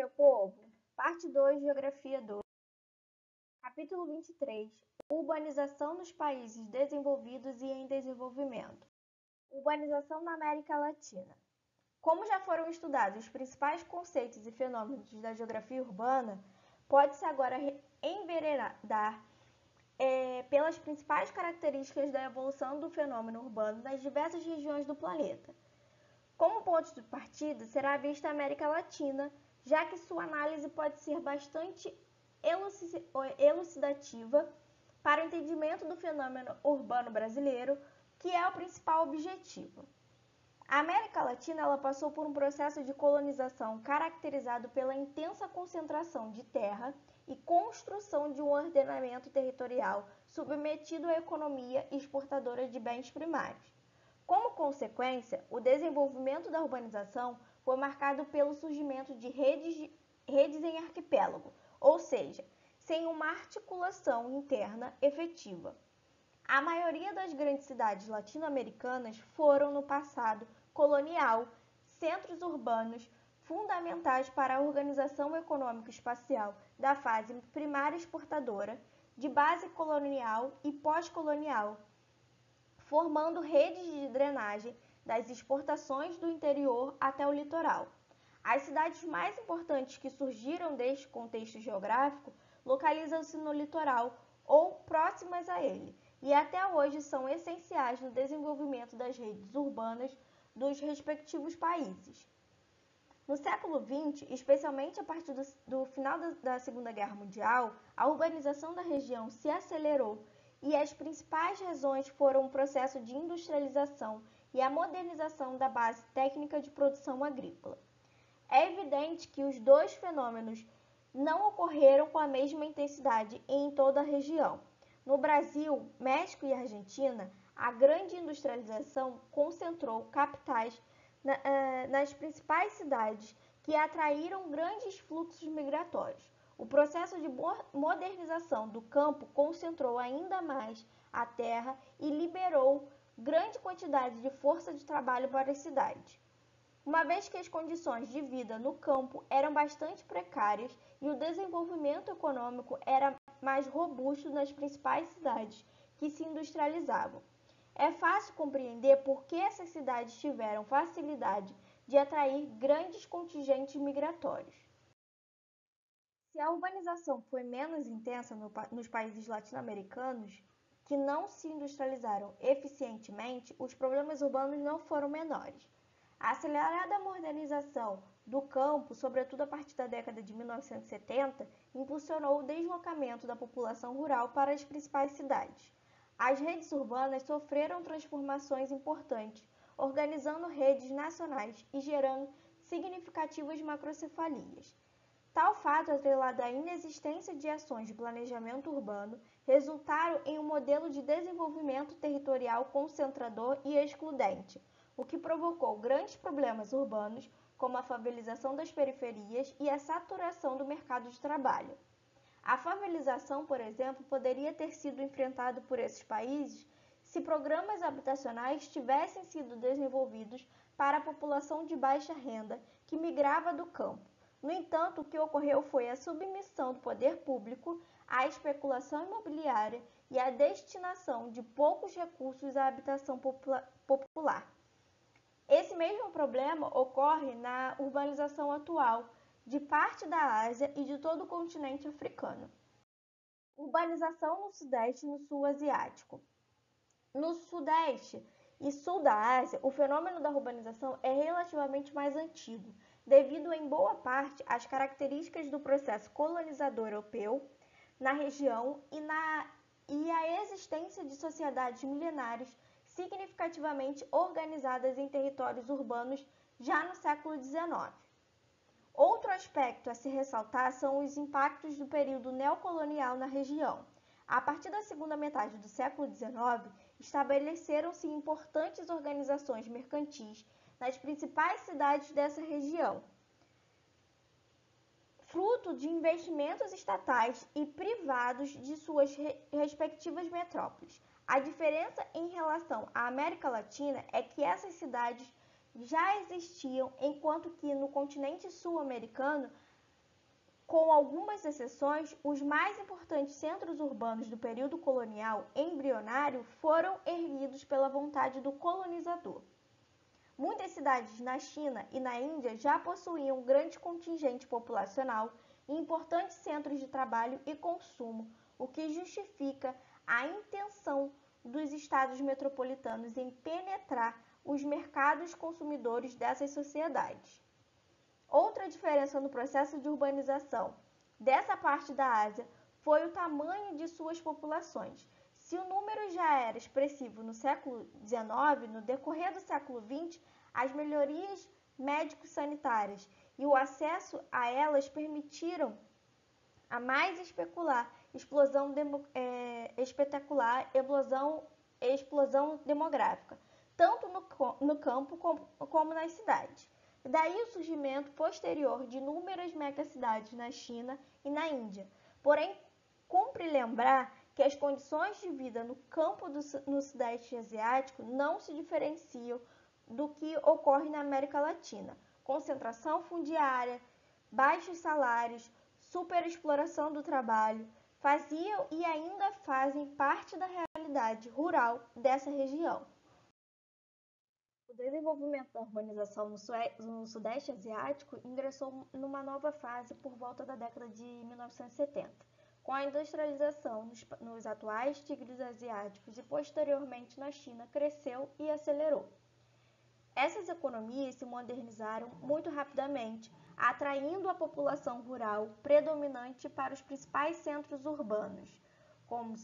dia, povo! Parte 2, Geografia 2. Capítulo 23. Urbanização nos países desenvolvidos e em desenvolvimento. Urbanização na América Latina. Como já foram estudados os principais conceitos e fenômenos da geografia urbana, pode-se agora enveredar pelas principais características da evolução do fenômeno urbano nas diversas regiões do planeta. Como ponto de partida, será vista a América Latina, já que sua análise pode ser bastante elucidativa para o entendimento do fenômeno urbano brasileiro, que é o principal objetivo. A América Latina ela passou por um processo de colonização caracterizado pela intensa concentração de terra e construção de um ordenamento territorial submetido à economia exportadora de bens primários. Como consequência, o desenvolvimento da urbanização foi marcado pelo surgimento de redes em arquipélago, ou seja, sem uma articulação interna efetiva. A maioria das grandes cidades latino-americanas foram, no passado colonial, centros urbanos fundamentais para a organização econômico-espacial da fase primária exportadora, de base colonial e pós-colonial, formando redes de drenagem das exportações do interior até o litoral. As cidades mais importantes que surgiram deste contexto geográfico localizam-se no litoral ou próximas a ele, e até hoje são essenciais no desenvolvimento das redes urbanas dos respectivos países. No século XX, especialmente a partir do final da Segunda Guerra Mundial, a urbanização da região se acelerou e as principais razões foram o processo de industrialização e a modernização da base técnica de produção agrícola. É evidente que os dois fenômenos não ocorreram com a mesma intensidade em toda a região. No Brasil, México e Argentina, a grande industrialização concentrou capitais nas principais cidades que atraíram grandes fluxos migratórios. O processo de modernização do campo concentrou ainda mais a terra e liberou grande quantidade de força de trabalho para as cidades. Uma vez que as condições de vida no campo eram bastante precárias e o desenvolvimento econômico era mais robusto nas principais cidades que se industrializavam. É fácil compreender por que essas cidades tiveram facilidade de atrair grandes contingentes migratórios. Se a urbanização foi menos intensa nos países latino-americanos, que não se industrializaram eficientemente, os problemas urbanos não foram menores. A acelerada modernização do campo, sobretudo a partir da década de 1970, impulsionou o deslocamento da população rural para as principais cidades. As redes urbanas sofreram transformações importantes, organizando redes nacionais e gerando significativas macrocefalias. Tal fato, atrelado à inexistência de ações de planejamento urbano, resultaram em um modelo de desenvolvimento territorial concentrador e excludente, o que provocou grandes problemas urbanos, como a favelização das periferias e a saturação do mercado de trabalho. A favelização, por exemplo, poderia ter sido enfrentada por esses países se programas habitacionais tivessem sido desenvolvidos para a população de baixa renda que migrava do campo. No entanto, o que ocorreu foi a submissão do poder público à especulação imobiliária e a destinação de poucos recursos à habitação popular. Esse mesmo problema ocorre na urbanização atual de parte da Ásia e de todo o continente africano. Urbanização no Sudeste e no Sul Asiático. No Sudeste e Sul da Ásia, o fenômeno da urbanização é relativamente mais antigo, devido em boa parte às características do processo colonizador europeu na região e à existência de sociedades milenares significativamente organizadas em territórios urbanos já no século XIX. Outro aspecto a se ressaltar são os impactos do período neocolonial na região. A partir da segunda metade do século XIX, estabeleceram-se importantes organizações mercantis nas principais cidades dessa região, fruto de investimentos estatais e privados de suas respectivas metrópoles. A diferença em relação à América Latina é que essas cidades já existiam, enquanto que no continente sul-americano Com algumas exceções, os mais importantes centros urbanos do período colonial embrionário foram erguidos pela vontade do colonizador. Muitas cidades na China e na Índia já possuíam grande contingente populacional e importantes centros de trabalho e consumo, o que justifica a intenção dos estados metropolitanos em penetrar os mercados consumidores dessas sociedades. Outra diferença no processo de urbanização dessa parte da Ásia foi o tamanho de suas populações. Se o número já era expressivo no século XIX, no decorrer do século XX, as melhorias médico-sanitárias e o acesso a elas permitiram a mais espetacular explosão demográfica, tanto no campo como nas cidades. Daí o surgimento posterior de inúmeras megacidades na China e na Índia. Porém, cumpre lembrar que as condições de vida no campo no Sudeste Asiático não se diferenciam do que ocorre na América Latina. Concentração fundiária, baixos salários, superexploração do trabalho faziam e ainda fazem parte da realidade rural dessa região. O desenvolvimento da urbanização no Sudeste Asiático ingressou numa nova fase por volta da década de 1970, com a industrialização nos atuais tigres asiáticos e posteriormente na China cresceu e acelerou. Essas economias se modernizaram muito rapidamente, atraindo a população rural predominante para os principais centros urbanos, como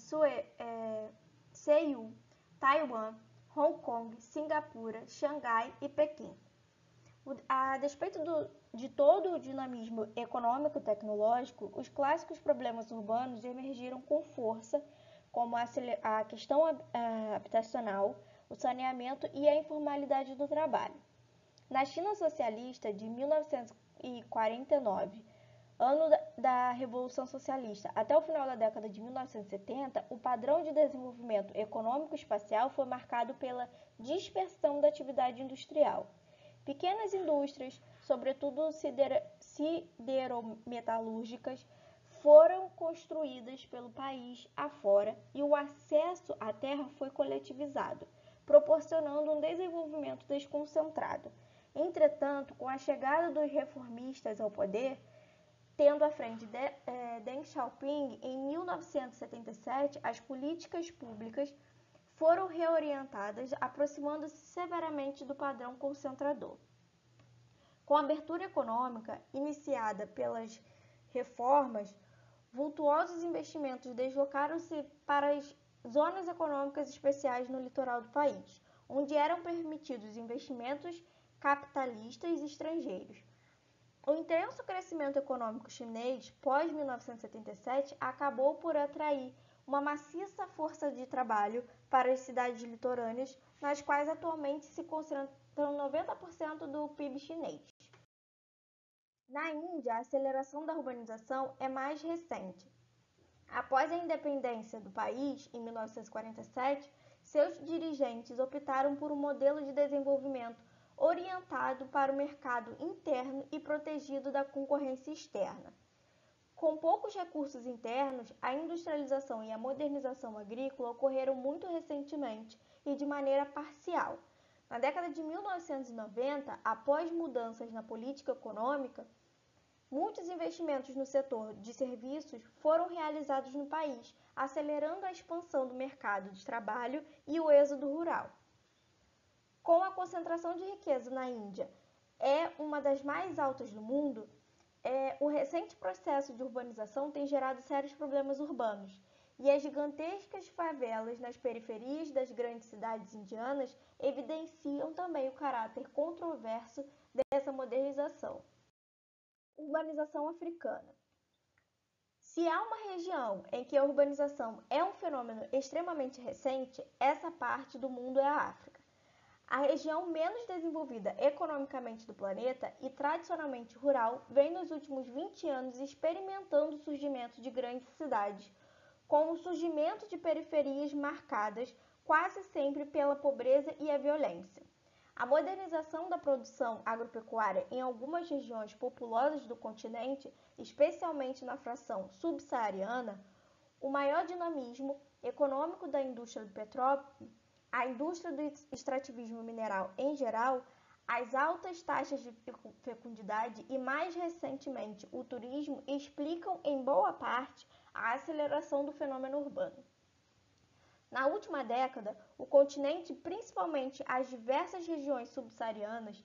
Seul, Taiwan, Hong Kong, Singapura, Xangai e Pequim. A despeito de todo o dinamismo econômico e tecnológico, os clássicos problemas urbanos emergiram com força, como a questão habitacional, o saneamento e a informalidade do trabalho. Na China socialista de 1949, ano da Revolução Socialista, até o final da década de 1970, o padrão de desenvolvimento econômico espacial foi marcado pela dispersão da atividade industrial. Pequenas indústrias, sobretudo siderometalúrgicas, foram construídas pelo país afora e o acesso à terra foi coletivizado, proporcionando um desenvolvimento desconcentrado. Entretanto, com a chegada dos reformistas ao poder, tendo à frente Deng Xiaoping, em 1977, as políticas públicas foram reorientadas, aproximando-se severamente do padrão concentrador. Com a abertura econômica iniciada pelas reformas, vultuosos investimentos deslocaram-se para as zonas econômicas especiais no litoral do país, onde eram permitidos investimentos capitalistas estrangeiros. O intenso crescimento econômico chinês pós-1977 acabou por atrair uma maciça força de trabalho para as cidades litorâneas, nas quais atualmente se concentram 90% do PIB chinês. Na Índia, a aceleração da urbanização é mais recente. Após a independência do país, em 1947, seus dirigentes optaram por um modelo de desenvolvimento orientado para o mercado interno e protegido da concorrência externa. Com poucos recursos internos, a industrialização e a modernização agrícola ocorreram muito recentemente e de maneira parcial. Na década de 1990, após mudanças na política econômica, muitos investimentos no setor de serviços foram realizados no país, acelerando a expansão do mercado de trabalho e o êxodo rural. Com a concentração de riqueza na Índia uma das mais altas do mundo, o recente processo de urbanização tem gerado sérios problemas urbanos, e as gigantescas favelas nas periferias das grandes cidades indianas evidenciam também o caráter controverso dessa modernização. Urbanização africana. Se há uma região em que a urbanização é um fenômeno extremamente recente, essa parte do mundo é a África. A região menos desenvolvida economicamente do planeta e tradicionalmente rural vem nos últimos 20 anos experimentando o surgimento de grandes cidades, com o surgimento de periferias marcadas quase sempre pela pobreza e a violência. A modernização da produção agropecuária em algumas regiões populosas do continente, especialmente na fração subsaariana, o maior dinamismo econômico da indústria do petróleo, a indústria do extrativismo mineral em geral, as altas taxas de fecundidade e, mais recentemente, o turismo explicam, em boa parte, a aceleração do fenômeno urbano. Na última década, o continente, principalmente as diversas regiões subsaarianas,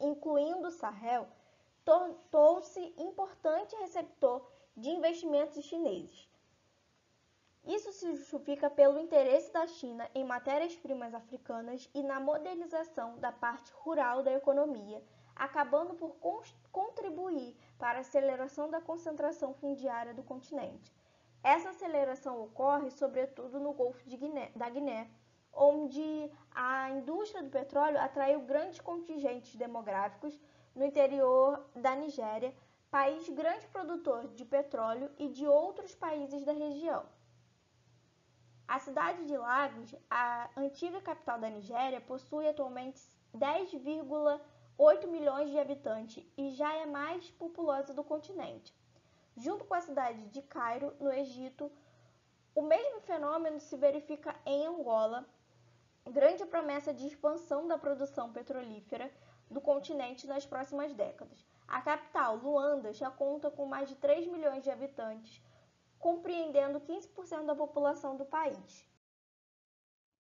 incluindo o Sahel, tornou-se importante receptor de investimentos chineses. Isso se justifica pelo interesse da China em matérias-primas africanas e na modernização da parte rural da economia, acabando por contribuir para a aceleração da concentração fundiária do continente. Essa aceleração ocorre, sobretudo, no Golfo da Guiné, onde a indústria do petróleo atraiu grandes contingentes demográficos no interior da Nigéria, país grande produtor de petróleo, e de outros países da região. A cidade de Lagos, a antiga capital da Nigéria, possui atualmente 10,8 milhões de habitantes e já é a mais populosa do continente. Junto com a cidade de Cairo, no Egito, o mesmo fenômeno se verifica em Angola, grande promessa de expansão da produção petrolífera do continente nas próximas décadas. A capital, Luanda, já conta com mais de 3 milhões de habitantes, compreendendo 15% da população do país.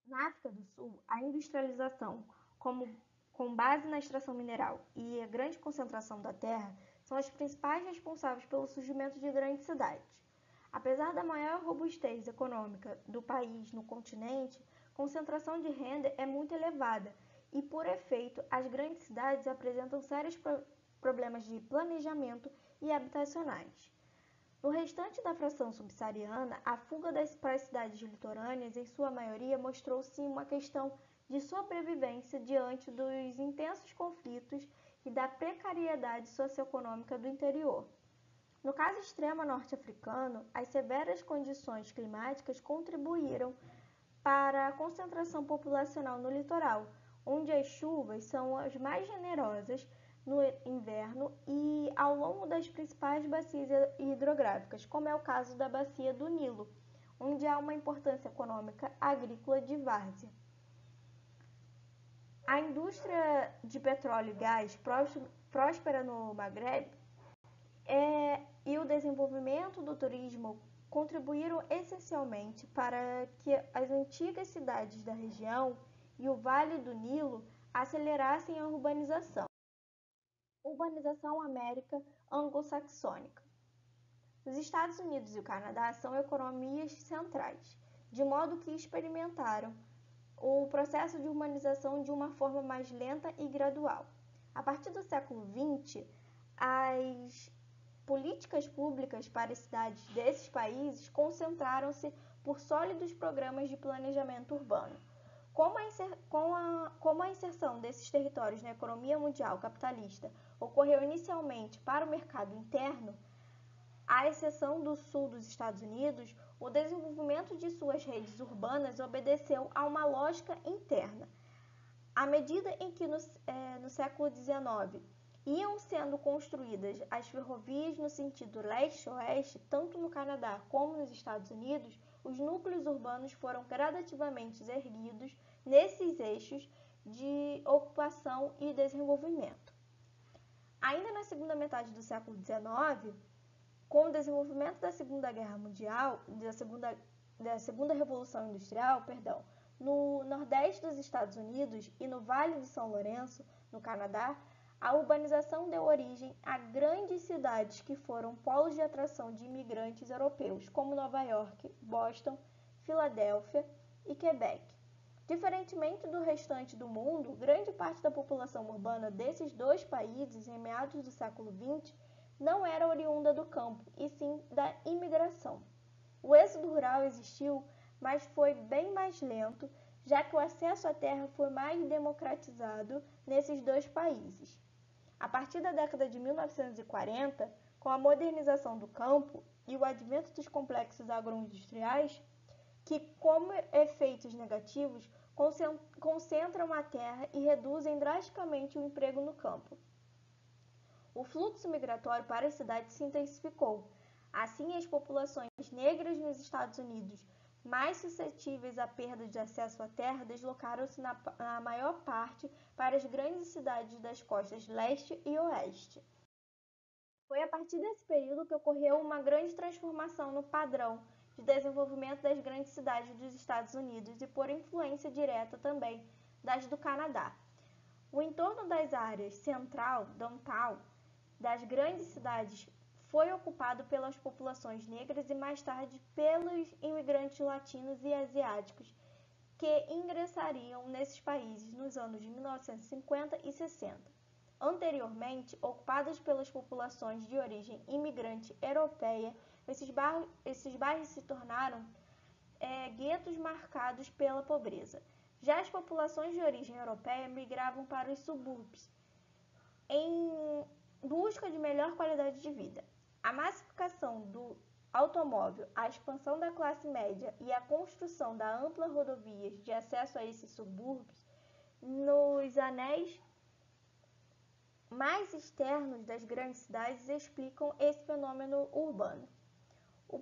Na África do Sul, a industrialização, com base na extração mineral e a grande concentração da terra, são as principais responsáveis pelo surgimento de grandes cidades. Apesar da maior robustez econômica do país no continente, a concentração de renda é muito elevada e, por efeito, as grandes cidades apresentam sérios problemas de planejamento e habitacionais. No restante da fração subsaariana, a fuga para as cidades litorâneas, em sua maioria, mostrou-se uma questão de sobrevivência diante dos intensos conflitos e da precariedade socioeconômica do interior. No caso extremo norte-africano, as severas condições climáticas contribuíram para a concentração populacional no litoral, onde as chuvas são as mais generosas no inverno e ao longo das principais bacias hidrográficas, como é o caso da Bacia do Nilo, onde há uma importância econômica agrícola de várzea. A indústria de petróleo e gás próspera no Maghreb e o desenvolvimento do turismo contribuíram essencialmente para que as antigas cidades da região e o Vale do Nilo acelerassem a urbanização. Urbanização América anglo-saxônica. Os Estados Unidos e o Canadá são economias centrais, de modo que experimentaram o processo de urbanização de uma forma mais lenta e gradual. A partir do século XX, as políticas públicas para as cidades desses países concentraram-se por sólidos programas de planejamento urbano. Como a inserção desses territórios na economia mundial capitalista ocorreu inicialmente para o mercado interno, à exceção do sul dos Estados Unidos, o desenvolvimento de suas redes urbanas obedeceu a uma lógica interna. À medida em que no século XIX iam sendo construídas as ferrovias no sentido leste-oeste, tanto no Canadá como nos Estados Unidos, os núcleos urbanos foram gradativamente erguidos nesses eixos de ocupação e desenvolvimento. Ainda na segunda metade do século XIX, com o desenvolvimento da Segunda Guerra Mundial, da segunda Revolução Industrial, no nordeste dos Estados Unidos e no Vale de São Lourenço, no Canadá, a urbanização deu origem a grandes cidades que foram polos de atração de imigrantes europeus, como Nova York, Boston, Filadélfia e Quebec. Diferentemente do restante do mundo, grande parte da população urbana desses dois países, em meados do século XX, não era oriunda do campo, e sim da imigração. O êxodo rural existiu, mas foi bem mais lento, já que o acesso à terra foi mais democratizado nesses dois países. A partir da década de 1940, com a modernização do campo e o advento dos complexos agroindustriais, que, como efeitos negativos, concentram a terra e reduzem drasticamente o emprego no campo. O fluxo migratório para as cidades se intensificou. Assim, as populações negras nos Estados Unidos, mais suscetíveis à perda de acesso à terra, deslocaram-se na maior parte para as grandes cidades das costas leste e oeste. Foi a partir desse período que ocorreu uma grande transformação no padrão de desenvolvimento das grandes cidades dos Estados Unidos e por influência direta também das do Canadá. O entorno das áreas central, downtown, das grandes cidades foi ocupado pelas populações negras e mais tarde pelos imigrantes latinos e asiáticos que ingressariam nesses países nos anos de 1950 e 60. Anteriormente, ocupadas pelas populações de origem imigrante europeia, esses bairros se tornaram guetos marcados pela pobreza. Já as populações de origem europeia migravam para os subúrbios em busca de melhor qualidade de vida. A massificação do automóvel, a expansão da classe média e a construção da ampla rodovias de acesso a esses subúrbios nos anéis mais externos das grandes cidades explicam esse fenômeno urbano. O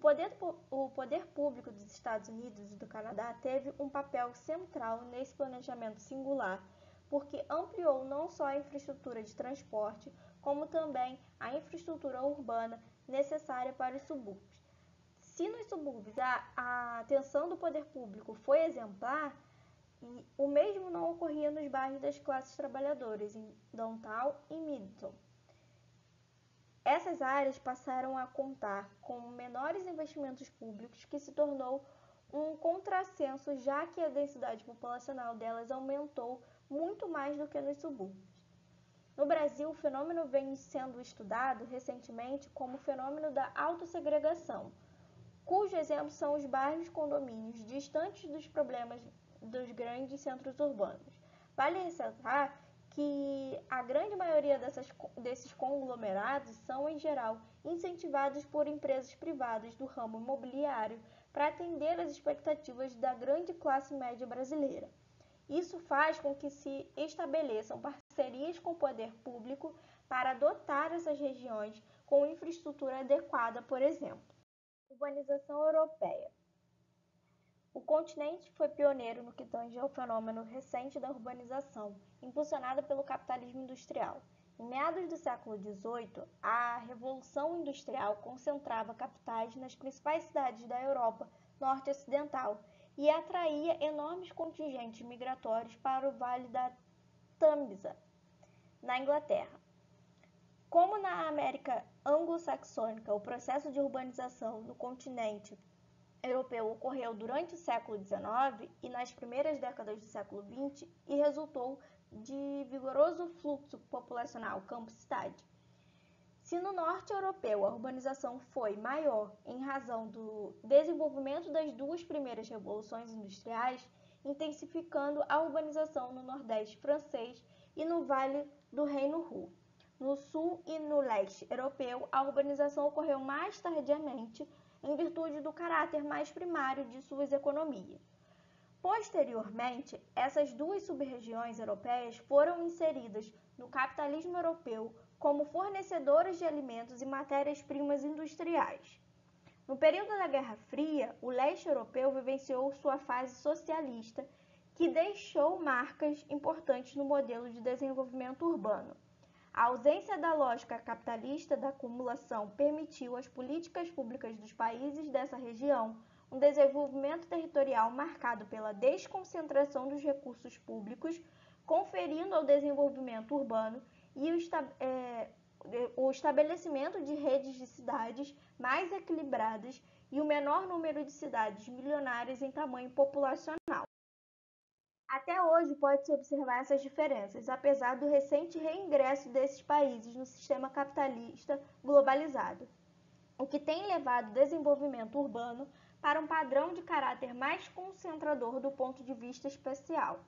poder público dos Estados Unidos e do Canadá teve um papel central nesse planejamento singular, porque ampliou não só a infraestrutura de transporte, como também a infraestrutura urbana necessária para os subúrbios. Se nos subúrbios a atenção do poder público foi exemplar, o mesmo não ocorria nos bairros das classes trabalhadoras, em downtown e midtown. Essas áreas passaram a contar com menores investimentos públicos, que se tornou um contrassenso, já que a densidade populacional delas aumentou muito mais do que nos subúrbios. No Brasil, o fenômeno vem sendo estudado recentemente como o fenômeno da autossegregação, cujo exemplo são os bairros condomínios distantes dos problemas dos grandes centros urbanos. Vale ressaltar que a grande maioria desses conglomerados são, em geral, incentivados por empresas privadas do ramo imobiliário para atender às expectativas da grande classe média brasileira. Isso faz com que se estabeleçam parcerias com o poder público para dotar essas regiões com infraestrutura adequada, por exemplo. Urbanização europeia. O continente foi pioneiro no que tange ao fenômeno recente da urbanização, impulsionada pelo capitalismo industrial. Em meados do século XVIII, a Revolução Industrial concentrava capitais nas principais cidades da Europa norte-ocidental e atraía enormes contingentes migratórios para o Vale da Tâmisa, na Inglaterra. Como na América anglo-saxônica, o processo de urbanização no continente europeu ocorreu durante o século XIX e nas primeiras décadas do século XX e resultou de vigoroso fluxo populacional campo-cidade. Se no norte europeu a urbanização foi maior em razão do desenvolvimento das duas primeiras revoluções industriais, intensificando a urbanização no nordeste francês e no Vale do Reino Ruhr. No sul e no leste europeu, a urbanização ocorreu mais tardiamente, em virtude do caráter mais primário de suas economias. Posteriormente, essas duas sub-regiões europeias foram inseridas no capitalismo europeu como fornecedoras de alimentos e matérias-primas industriais. No período da Guerra Fria, o leste europeu vivenciou sua fase socialista, que deixou marcas importantes no modelo de desenvolvimento urbano. A ausência da lógica capitalista da acumulação permitiu às políticas públicas dos países dessa região um desenvolvimento territorial marcado pela desconcentração dos recursos públicos, conferindo ao desenvolvimento urbano e o estabelecimento de redes de cidades mais equilibradas e o menor número de cidades milionárias em tamanho populacional. Até hoje pode-se observar essas diferenças, apesar do recente reingresso desses países no sistema capitalista globalizado, o que tem levado o desenvolvimento urbano para um padrão de caráter mais concentrador do ponto de vista espacial.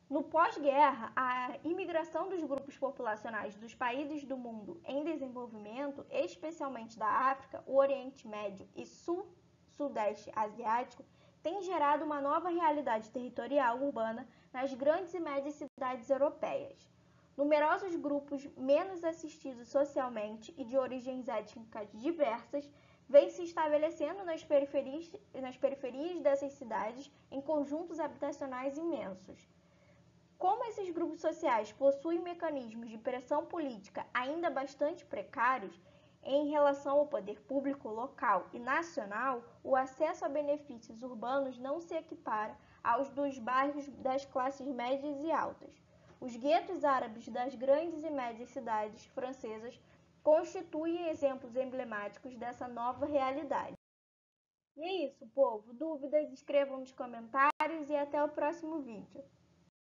No pós-guerra, a imigração dos grupos populacionais dos países do mundo em desenvolvimento, especialmente da África, o Oriente Médio e Sul-Sudeste Asiático, tem gerado uma nova realidade territorial urbana nas grandes e médias cidades europeias. Numerosos grupos menos assistidos socialmente e de origens étnicas diversas vêm se estabelecendo nas periferias dessas cidades em conjuntos habitacionais imensos. Como esses grupos sociais possuem mecanismos de pressão política ainda bastante precários em relação ao poder público local e nacional, o acesso a benefícios urbanos não se equipara aos dos bairros das classes médias e altas. Os guetos árabes das grandes e médias cidades francesas constituem exemplos emblemáticos dessa nova realidade. E é isso, povo. Dúvidas, escrevam nos comentários e até o próximo vídeo.